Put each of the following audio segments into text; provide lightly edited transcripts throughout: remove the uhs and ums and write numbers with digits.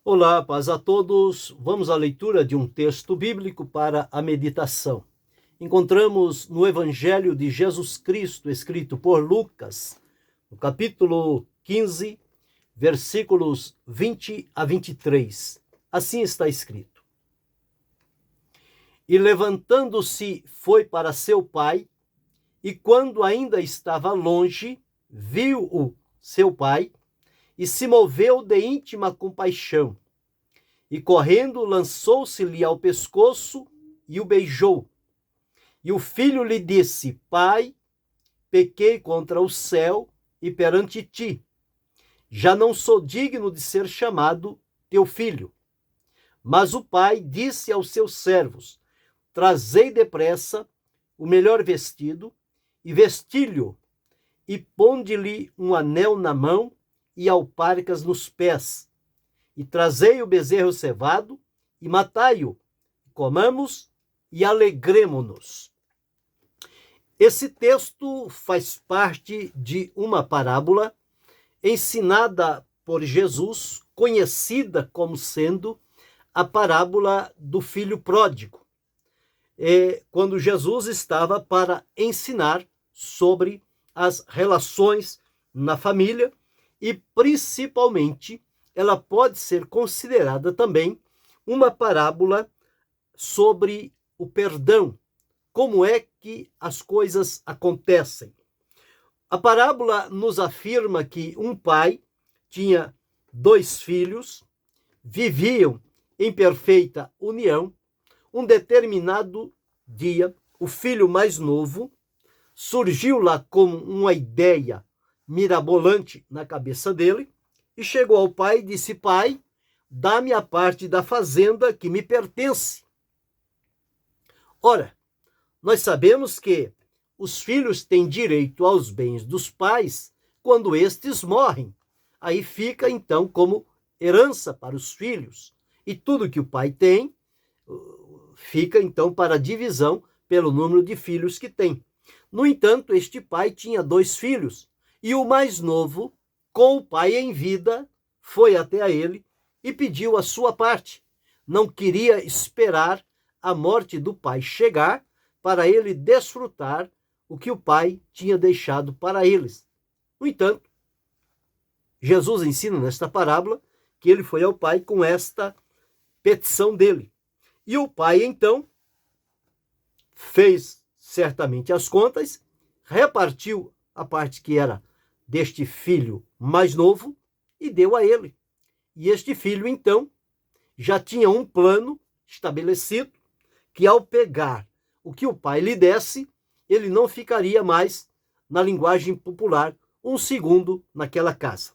Olá, paz a todos. Vamos à leitura de um texto bíblico para a meditação. Encontramos no Evangelho de Jesus Cristo, escrito por Lucas, no capítulo 15, versículos 20 a 23. Assim está escrito: E levantando-se foi para seu pai, e quando ainda estava longe, viu-o seu pai, e se moveu de íntima compaixão. E correndo, lançou-se-lhe ao pescoço e o beijou. E o filho lhe disse: Pai, pequei contra o céu e perante ti. Já não sou digno de ser chamado teu filho. Mas o pai disse aos seus servos: Trazei depressa o melhor vestido e vesti-lhe, e ponde-lhe um anel na mão e alparcas nos pés. E trazei o bezerro cevado e matai-o, comamos e alegremo-nos. Esse texto faz parte de uma parábola ensinada por Jesus, conhecida como sendo a parábola do filho pródigo. Quando Jesus estava para ensinar sobre as relações na família e, principalmente, ela pode ser considerada também uma parábola sobre o perdão, como é que as coisas acontecem. A parábola nos afirma que um pai tinha dois filhos, viviam em perfeita união. Um determinado dia, o filho mais novo surgiu lá como uma ideia mirabolante na cabeça dele, e chegou ao pai e disse: Pai, dá-me a parte da fazenda que me pertence. Ora, nós sabemos que os filhos têm direito aos bens dos pais quando estes morrem. Aí fica, então, como herança para os filhos. E tudo que o pai tem fica, então, para divisão pelo número de filhos que tem. No entanto, este pai tinha dois filhos, e o mais novo, com o pai em vida, foi até a ele e pediu a sua parte. Não queria esperar a morte do pai chegar para ele desfrutar o que o pai tinha deixado para eles. No entanto, Jesus ensina nesta parábola que ele foi ao pai com esta petição dele. E o pai, então, fez certamente as contas, repartiu a parte que era deste filho mais novo e deu a ele. E este filho, então, já tinha um plano estabelecido que, ao pegar o que o pai lhe desse, ele não ficaria mais, na linguagem popular, um segundo naquela casa.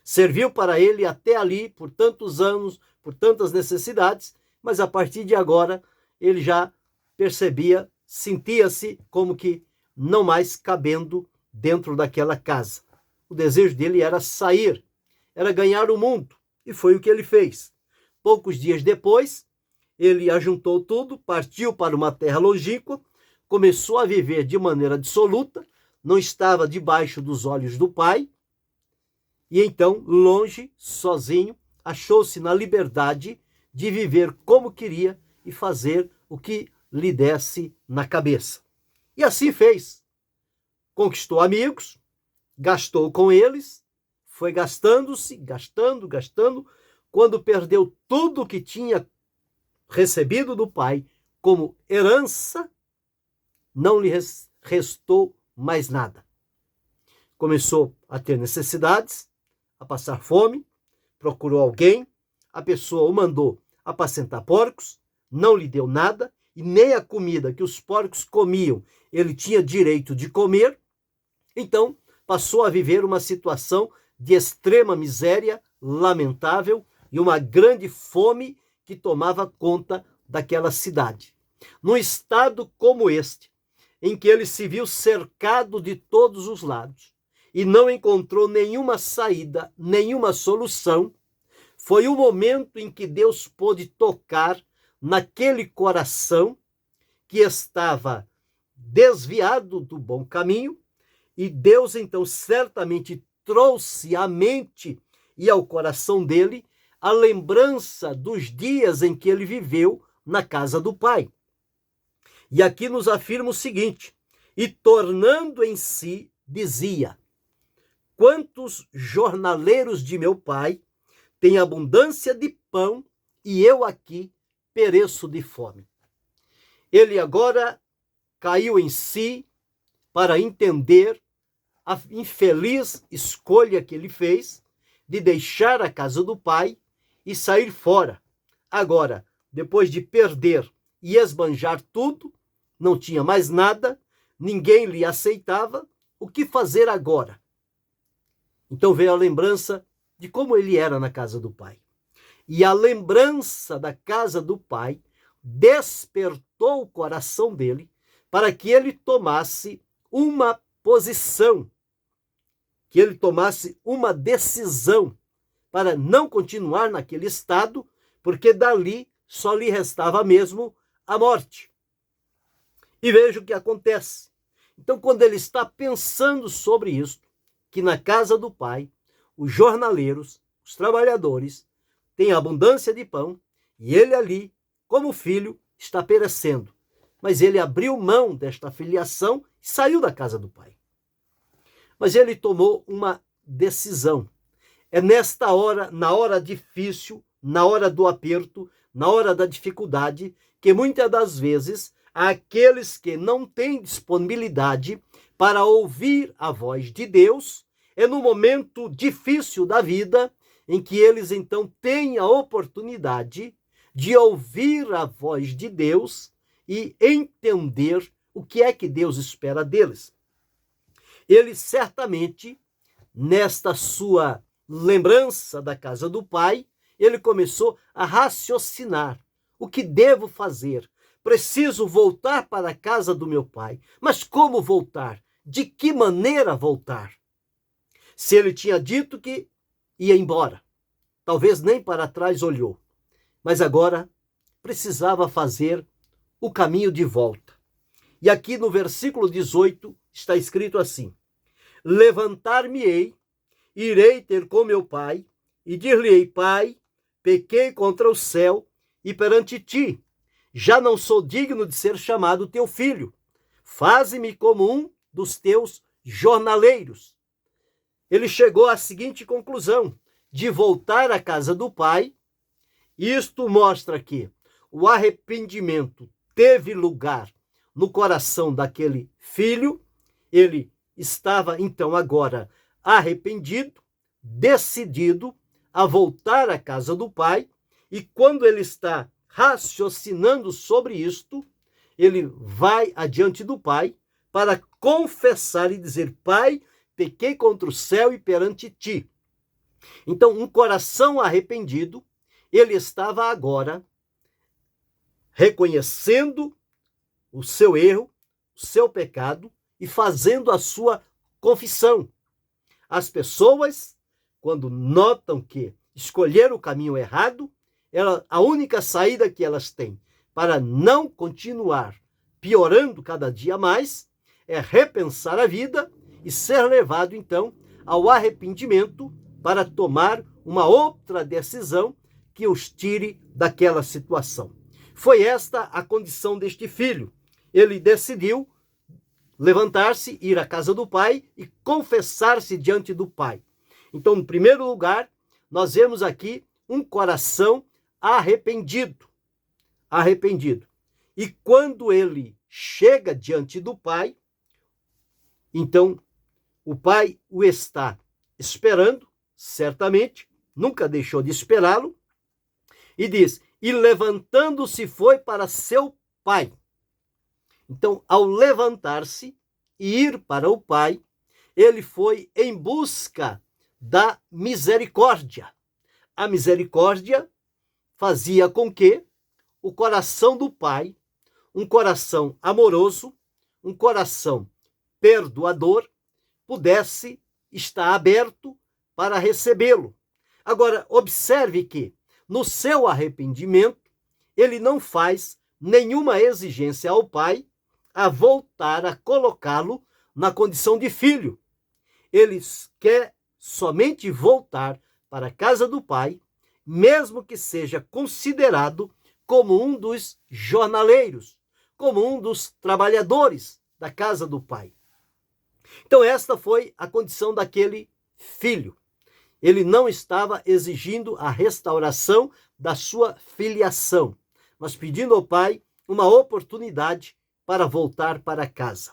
Serviu para ele até ali por tantos anos, por tantas necessidades, mas a partir de agora ele já percebia, sentia-se como que não mais cabendo dentro daquela casa. O desejo dele era sair, era ganhar o mundo, e foi o que ele fez. Poucos dias depois, ele ajuntou tudo, partiu para uma terra longínqua, começou a viver de maneira dissoluta, não estava debaixo dos olhos do pai, e então, longe, sozinho, achou-se na liberdade de viver como queria e fazer o que lhe desse na cabeça. E assim fez. Conquistou amigos, gastou com eles, foi gastando-se, gastando. Quando perdeu tudo o que tinha recebido do pai como herança, não lhe restou mais nada. Começou a ter necessidades, a passar fome, procurou alguém, a pessoa o mandou apacentar porcos, não lhe deu nada, e nem a comida que os porcos comiam ele tinha direito de comer. Então, passou a viver uma situação de extrema miséria, lamentável, e uma grande fome que tomava conta daquela cidade. Num estado como este, em que ele se viu cercado de todos os lados e não encontrou nenhuma saída, nenhuma solução, foi o momento em que Deus pôde tocar naquele coração que estava desviado do bom caminho, e Deus então certamente trouxe à mente e ao coração dele a lembrança dos dias em que ele viveu na casa do pai. E aqui nos afirma o seguinte: e tornando em si, dizia: quantos jornaleiros de meu pai têm abundância de pão e eu aqui pereço de fome. Ele agora caiu em si para entender a infeliz escolha que ele fez de deixar a casa do pai e sair fora. Agora, depois de perder e esbanjar tudo, não tinha mais nada, ninguém lhe aceitava, o que fazer agora? Então veio a lembrança de como ele era na casa do pai. E a lembrança da casa do pai despertou o coração dele para que ele tomasse uma posição, que ele tomasse uma decisão para não continuar naquele estado, porque dali só lhe restava mesmo a morte. E veja o que acontece. Então, quando ele está pensando sobre isso, que na casa do pai, os jornaleiros, os trabalhadores, têm abundância de pão, e ele ali, como filho, está perecendo. Mas ele abriu mão desta filiação e saiu da casa do pai. Mas ele tomou uma decisão. É nesta hora, na hora difícil, na hora do aperto, na hora da dificuldade, que muitas das vezes aqueles que não têm disponibilidade para ouvir a voz de Deus, é no momento difícil da vida em que eles então têm a oportunidade de ouvir a voz de Deus e entender o que é que Deus espera deles. Ele certamente, nesta sua lembrança da casa do pai, ele começou a raciocinar: o que devo fazer? Preciso voltar para a casa do meu pai. Mas como voltar? De que maneira voltar? Se ele tinha dito que ia embora, talvez nem para trás olhou, mas agora precisava fazer o caminho de volta. E aqui no versículo 18 está escrito assim: levantar-me-ei, irei ter com meu pai, e dir-lhe-ei: pai, pequei contra o céu e perante ti, já não sou digno de ser chamado teu filho. Faze-me como um dos teus jornaleiros. Ele chegou à seguinte conclusão: de voltar à casa do pai. Isto mostra que o arrependimento teve lugar no coração daquele filho. Ele estava então agora arrependido, decidido a voltar à casa do pai, e quando ele está raciocinando sobre isto, ele vai adiante do pai para confessar e dizer: pai, pequei contra o céu e perante ti. Então, um coração arrependido, ele estava agora reconhecendo o seu erro, o seu pecado e fazendo a sua confissão. As pessoas, quando notam que escolheram o caminho errado, a única saída que elas têm para não continuar piorando cada dia mais é repensar a vida e ser levado então ao arrependimento para tomar uma outra decisão que os tire daquela situação. Foi esta a condição deste filho. Ele decidiu levantar-se, ir à casa do pai e confessar-se diante do pai. Então, em primeiro lugar, nós vemos aqui um coração arrependido. Arrependido. E quando ele chega diante do pai, então o pai o está esperando, certamente, nunca deixou de esperá-lo, e diz: e levantando-se foi para seu pai. Então, ao levantar-se e ir para o pai, ele foi em busca da misericórdia. A misericórdia fazia com que o coração do pai, um coração amoroso, um coração perdoador, pudesse estar aberto para recebê-lo. Agora, observe que, no seu arrependimento, ele não faz nenhuma exigência ao pai a voltar a colocá-lo na condição de filho. Ele quer somente voltar para a casa do pai mesmo que seja considerado como um dos jornaleiros, como um dos trabalhadores da casa do pai. Então esta foi a condição daquele filho. Ele não estava exigindo a restauração da sua filiação, mas pedindo ao pai uma oportunidade para voltar para casa.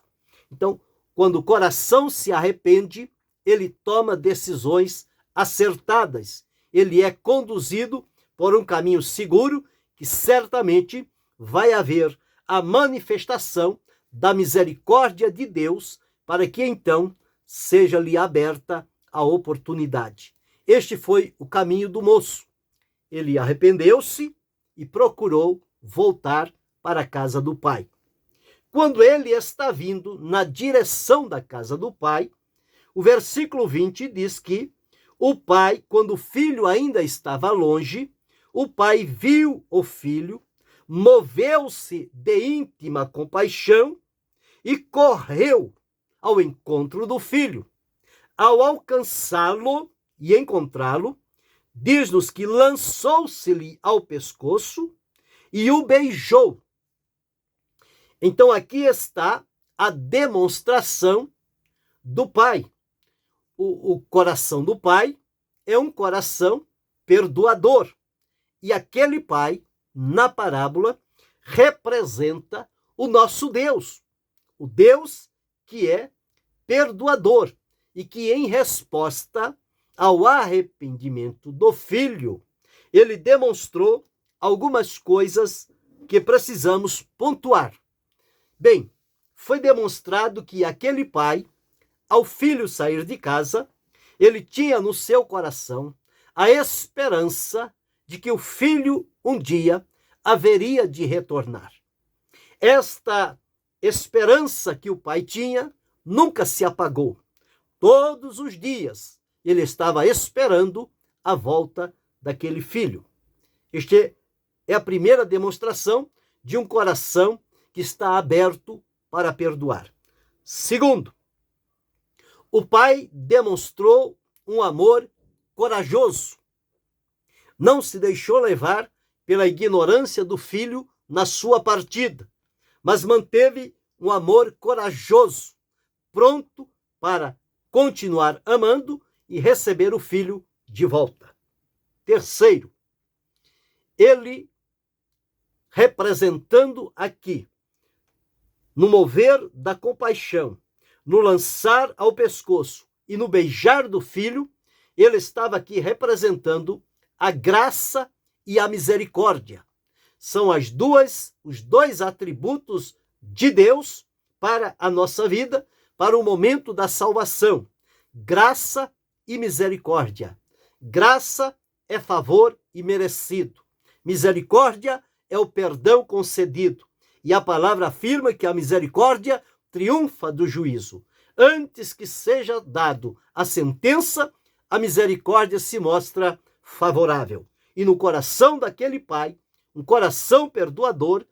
Então, quando o coração se arrepende, ele toma decisões acertadas. Ele é conduzido por um caminho seguro que certamente vai haver a manifestação da misericórdia de Deus para que então seja-lhe aberta a oportunidade. Este foi o caminho do moço. Ele arrependeu-se e procurou voltar para a casa do pai. Quando ele está vindo na direção da casa do pai, o versículo 20 diz que o pai, quando o filho ainda estava longe, o pai viu o filho, moveu-se de íntima compaixão e correu ao encontro do filho. Ao alcançá-lo e encontrá-lo, diz-nos que lançou-se-lhe ao pescoço e o beijou. Então aqui está a demonstração do pai. O coração do pai é um coração perdoador. E aquele pai, na parábola, representa o nosso Deus. O Deus que é perdoador e que, em resposta ao arrependimento do filho, ele demonstrou algumas coisas que precisamos pontuar. Bem, foi demonstrado que aquele pai, ao filho sair de casa, ele tinha no seu coração a esperança de que o filho um dia haveria de retornar. Esta esperança que o pai tinha nunca se apagou. Todos os dias ele estava esperando a volta daquele filho. Esta é a primeira demonstração de um coração que está aberto para perdoar. Segundo, o pai demonstrou um amor corajoso. Não se deixou levar pela ignorância do filho na sua partida, mas manteve um amor corajoso, pronto para continuar amando e receber o filho de volta. Terceiro, ele representando aqui, no mover da compaixão, no lançar ao pescoço e no beijar do filho, ele estava aqui representando a graça e a misericórdia. São os dois atributos de Deus para a nossa vida, para o momento da salvação. Graça e misericórdia. Graça é favor imerecido. Misericórdia é o perdão concedido. E a palavra afirma que a misericórdia triunfa do juízo. Antes que seja dado a sentença, a misericórdia se mostra favorável. E no coração daquele pai, um coração perdoador,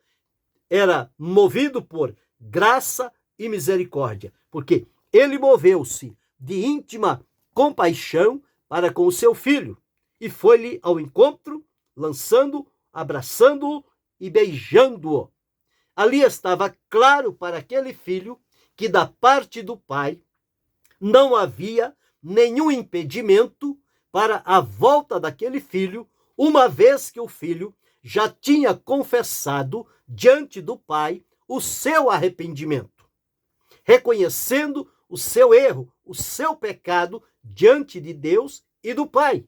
era movido por graça e misericórdia, porque ele moveu-se de íntima compaixão para com o seu filho e foi-lhe ao encontro, lançando, abraçando-o e beijando-o. Ali estava claro para aquele filho que da parte do pai não havia nenhum impedimento para a volta daquele filho, uma vez que o filho já tinha confessado diante do pai o seu arrependimento, reconhecendo o seu erro, o seu pecado diante de Deus e do pai.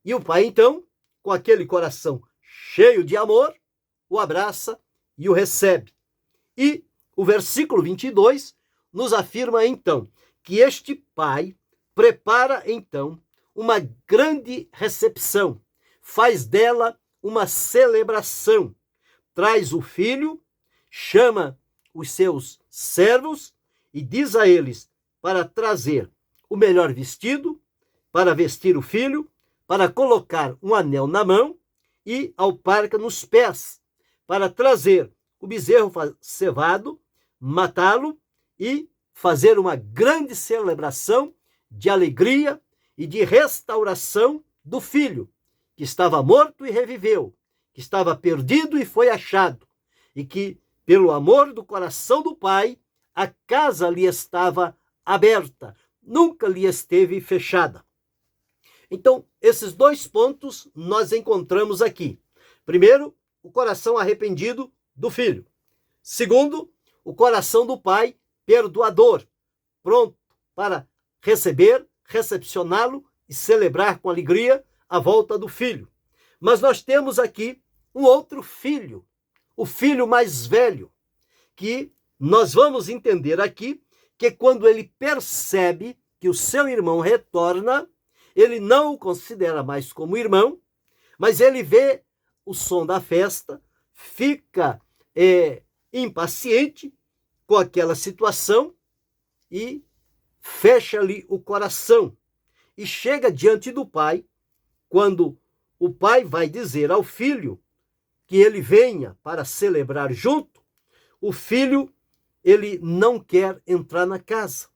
E o pai, então, com aquele coração cheio de amor, o abraça e o recebe. E o versículo 22 nos afirma, então, que este pai prepara, então, uma grande recepção, faz dela uma celebração, traz o filho, chama os seus servos e diz a eles para trazer o melhor vestido, para vestir o filho, para colocar um anel na mão e alparca nos pés, para trazer o bezerro cevado, matá-lo e fazer uma grande celebração de alegria e de restauração do filho, que que estava morto e reviveu, que estava perdido e foi achado, e que, pelo amor do coração do Pai, a casa lhe estava aberta, nunca lhe esteve fechada. Então, esses dois pontos nós encontramos aqui. Primeiro, o coração arrependido do filho. Segundo, o coração do pai perdoador, pronto para receber, recepcioná-lo e celebrar com alegria a volta do filho. Mas nós temos aqui um outro filho, o filho mais velho, que nós vamos entender aqui que quando ele percebe que o seu irmão retorna, ele não o considera mais como irmão, mas ele vê o som da festa, fica impaciente com aquela situação e fecha-lhe o coração. E chega diante do pai, quando o pai vai dizer ao filho que ele venha para celebrar junto, o filho, ele não quer entrar na casa.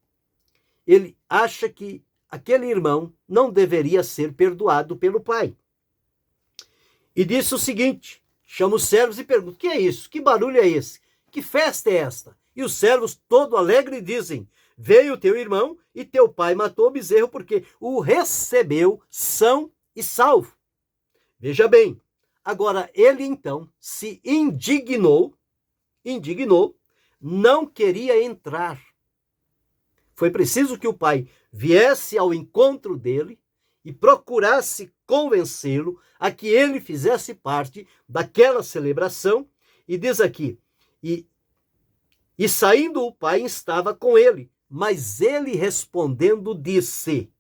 Ele acha que aquele irmão não deveria ser perdoado pelo pai. E disse o seguinte, chama os servos e pergunta, o que é isso? Que barulho é esse? Que festa é esta? E os servos, todo alegre, dizem, veio teu irmão e teu pai matou o bezerro porque o recebeu são e salvo. Veja bem, agora ele então se indignou, não queria entrar. Foi preciso que o pai viesse ao encontro dele e procurasse convencê-lo a que ele fizesse parte daquela celebração. E diz aqui, e saindo o pai estava com ele, mas ele respondendo disse,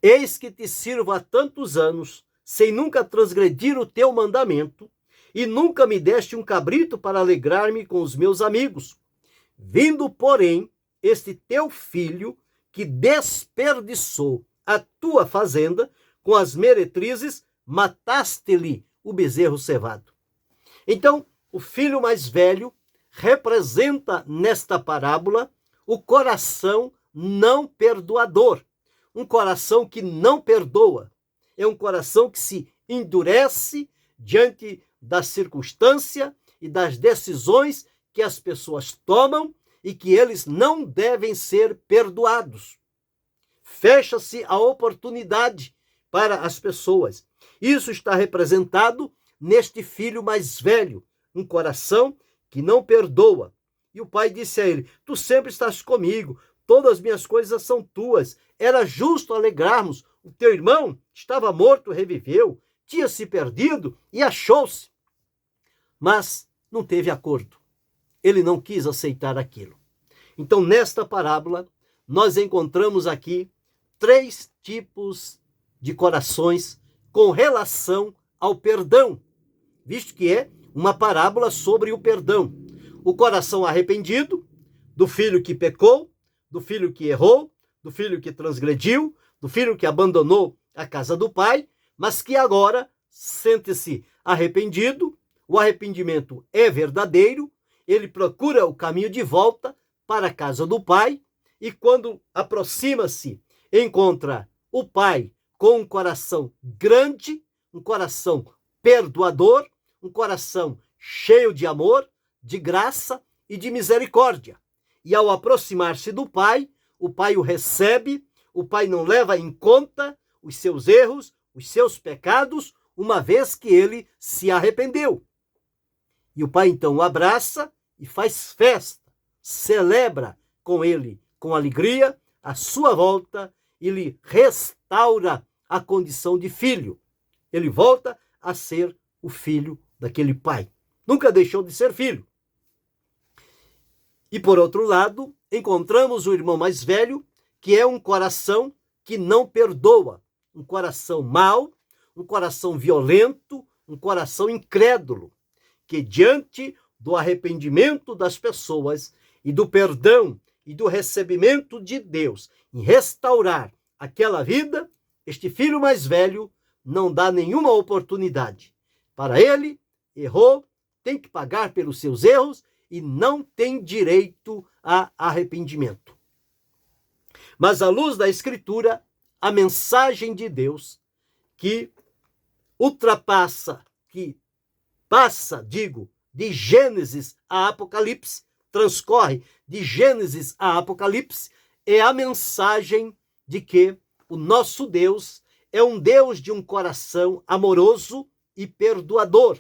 eis que te sirvo há tantos anos, sem nunca transgredir o teu mandamento, e nunca me deste um cabrito para alegrar-me com os meus amigos. Vindo, porém, este teu filho, que desperdiçou a tua fazenda com as meretrizes, mataste-lhe o bezerro cevado. Então, o filho mais velho representa nesta parábola o coração não perdoador. Um coração que não perdoa. É um coração que se endurece diante da circunstância e das decisões que as pessoas tomam e que eles não devem ser perdoados. Fecha-se a oportunidade para as pessoas. Isso está representado neste filho mais velho, um coração que não perdoa. E o pai disse a ele, tu sempre estás comigo, todas as minhas coisas são tuas. Era justo alegrarmos, o teu irmão estava morto, reviveu, tinha se perdido e achou-se. Mas não teve acordo. Ele não quis aceitar aquilo. Então, nesta parábola, nós encontramos aqui 3 tipos de corações com relação ao perdão, visto que é uma parábola sobre o perdão. O coração arrependido, do filho que pecou, do filho que errou, do filho que transgrediu, do filho que abandonou a casa do pai, mas que agora sente-se arrependido, o arrependimento é verdadeiro, ele procura o caminho de volta para a casa do pai, e quando aproxima-se, encontra o pai com um coração grande, um coração perdoador, um coração cheio de amor, de graça e de misericórdia. E ao aproximar-se do pai, o pai o recebe, o pai não leva em conta os seus erros, os seus pecados, uma vez que ele se arrependeu. E o pai então o abraça e faz festa, celebra com ele, com alegria, a sua volta e lhe restaura a condição de filho. Ele volta a ser o filho daquele pai. Nunca deixou de ser filho. E por outro lado, encontramos o irmão mais velho, que é um coração que não perdoa, um coração mau, um coração violento, um coração incrédulo, que diante do arrependimento das pessoas e do perdão e do recebimento de Deus em restaurar aquela vida, este filho mais velho não dá nenhuma oportunidade. Para ele, errou, tem que pagar pelos seus erros e não tem direito a arrependimento. Mas à luz da Escritura, a mensagem de Deus, que ultrapassa, que passa, de Gênesis a Apocalipse, transcorre de Gênesis a Apocalipse, é a mensagem de que o nosso Deus é um Deus de um coração amoroso e perdoador,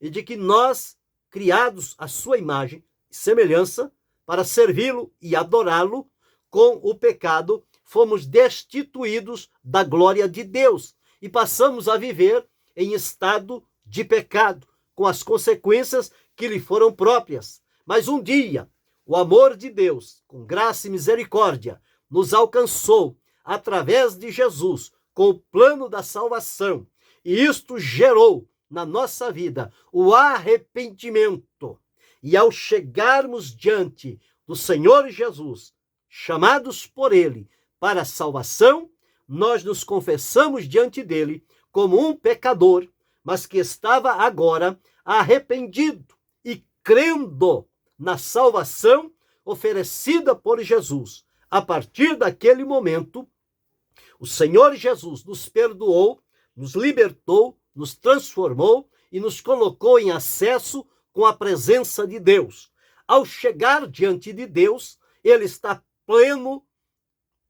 e de que nós, criados à sua imagem e semelhança, para servi-lo e adorá-lo, com o pecado, fomos destituídos da glória de Deus e passamos a viver em estado de pecado, com as consequências que lhe foram próprias. Mas um dia, o amor de Deus, com graça e misericórdia, nos alcançou através de Jesus, com o plano da salvação. E isto gerou na nossa vida o arrependimento. E ao chegarmos diante do Senhor Jesus, chamados por Ele para a salvação, nós nos confessamos diante dele como um pecador, mas que estava agora arrependido e crendo na salvação oferecida por Jesus. A partir daquele momento, o Senhor Jesus nos perdoou, nos libertou, nos transformou e nos colocou em acesso com a presença de Deus. Ao chegar diante de Deus, ele está pleno,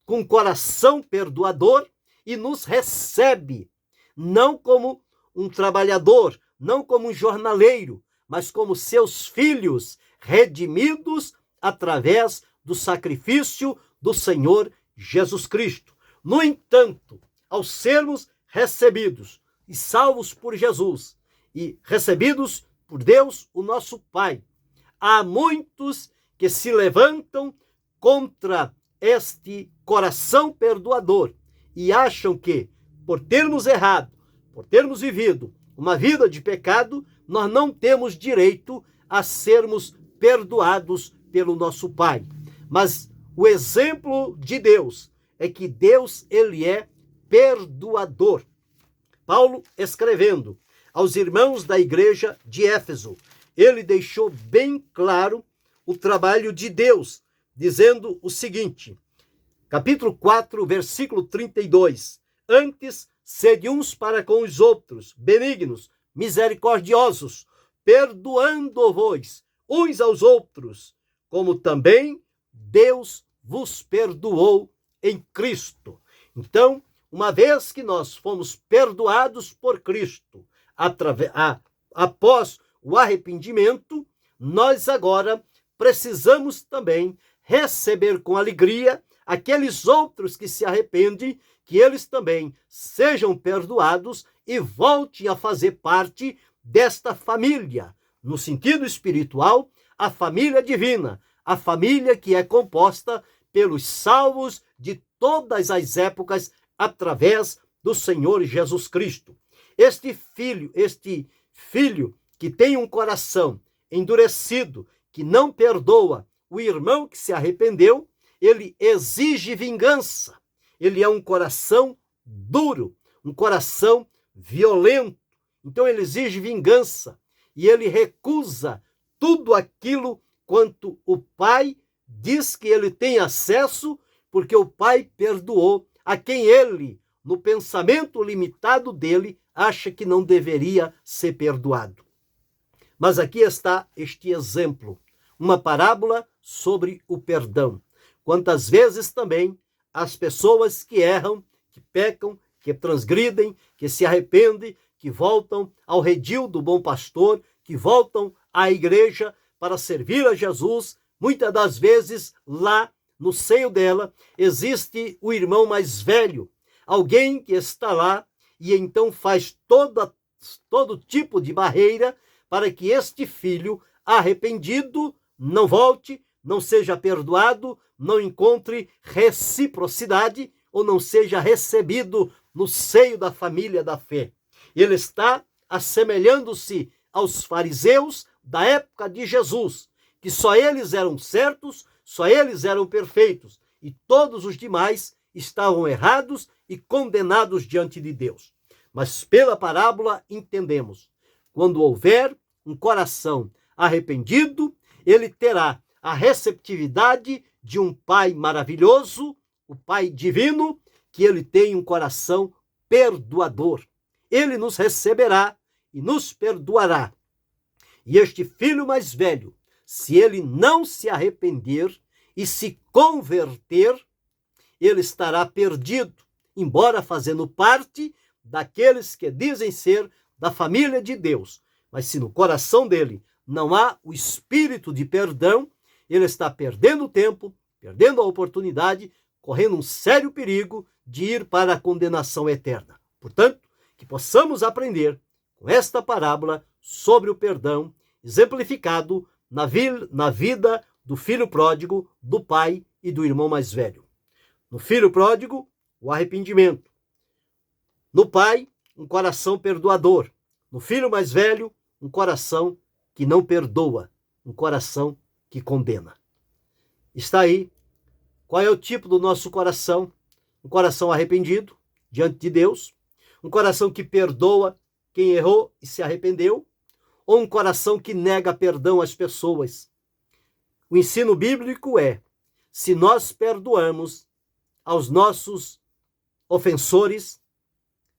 com coração perdoador e nos recebe, não como um trabalhador, não como um jornaleiro, mas como seus filhos redimidos através do sacrifício do Senhor Jesus Cristo. No entanto, ao sermos recebidos e salvos por Jesus e recebidos por Deus, o nosso Pai, há muitos que se levantam contra este coração perdoador e acham que, por termos errado, por termos vivido uma vida de pecado, nós não temos direito a sermos perdoados pelo nosso Pai. Mas o exemplo de Deus é que Deus, ele é perdoador. Paulo, escrevendo aos irmãos da igreja de Éfeso, ele deixou bem claro o trabalho de Deus, dizendo o seguinte, capítulo 4, versículo 32, antes, sede uns para com os outros, benignos, misericordiosos, perdoando-vos uns aos outros, como também Deus vos perdoou em Cristo. Então, uma vez que nós fomos perdoados por Cristo, após o arrependimento, nós agora precisamos também receber com alegria aqueles outros que se arrependem, que eles também sejam perdoados e voltem a fazer parte desta família, no sentido espiritual, a família divina, a família que é composta pelos salvos de todas as épocas através do Senhor Jesus Cristo. Este filho que tem um coração endurecido, que não perdoa o irmão que se arrependeu, ele exige vingança. Ele é um coração duro, um coração violento. Então ele exige vingança e ele recusa tudo aquilo quanto o Pai diz que ele tem acesso, porque o Pai perdoou a quem ele, no pensamento limitado dele, acha que não deveria ser perdoado. Mas aqui está este exemplo, uma parábola sobre o perdão. Quantas vezes também as pessoas que erram, que pecam, que transgridem, que se arrependem, que voltam ao redil do bom pastor, que voltam à igreja para servir a Jesus, muitas das vezes lá no seio dela existe o irmão mais velho, alguém que está lá e então faz todo tipo de barreira para que este filho arrependido não volte, não seja perdoado, não encontre reciprocidade ou não seja recebido no seio da família da fé. Ele está assemelhando-se aos fariseus da época de Jesus, que só eles eram certos, só eles eram perfeitos e todos os demais estavam errados e condenados diante de Deus. Mas pela parábola entendemos, quando houver um coração arrependido, ele terá a receptividade de um Pai maravilhoso, o Pai divino, que ele tem um coração perdoador. Ele nos receberá e nos perdoará. E este filho mais velho, se ele não se arrepender e se converter, ele estará perdido, embora fazendo parte daqueles que dizem ser da família de Deus. Mas se no coração dele não há o espírito de perdão, ele está perdendo tempo, perdendo a oportunidade, correndo um sério perigo de ir para a condenação eterna. Portanto, que possamos aprender com esta parábola sobre o perdão, exemplificado na vida do filho pródigo, do pai e do irmão mais velho. No filho pródigo, o arrependimento. No pai, um coração perdoador. No filho mais velho, um coração que não perdoa, um coração que condena. Está aí. Qual é o tipo do nosso coração? Um coração arrependido diante de Deus, um coração que perdoa quem errou e se arrependeu, ou um coração que nega perdão às pessoas. O ensino bíblico é: se nós perdoamos aos nossos ofensores,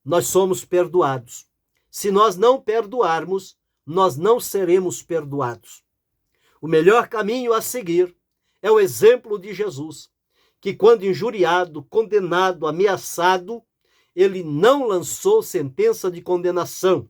nós somos perdoados. Se nós não perdoarmos, nós não seremos perdoados. O melhor caminho a seguir é o exemplo de Jesus, que quando injuriado, condenado, ameaçado, ele não lançou sentença de condenação.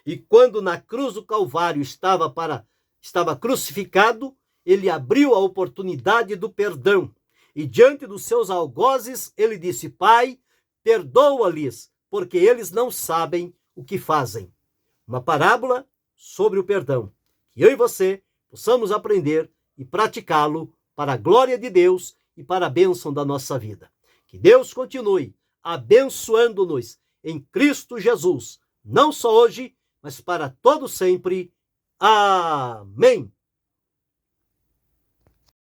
E quando na cruz do Calvário estava crucificado, ele abriu a oportunidade do perdão. E diante dos seus algozes, ele disse: Pai, perdoa-lhes, porque eles não sabem o que fazem. Uma parábola sobre o perdão. Que eu e você possamos aprender e praticá-lo para a glória de Deus e para a bênção da nossa vida. Que Deus continue abençoando-nos em Cristo Jesus, não só hoje, mas para todo sempre. Amém.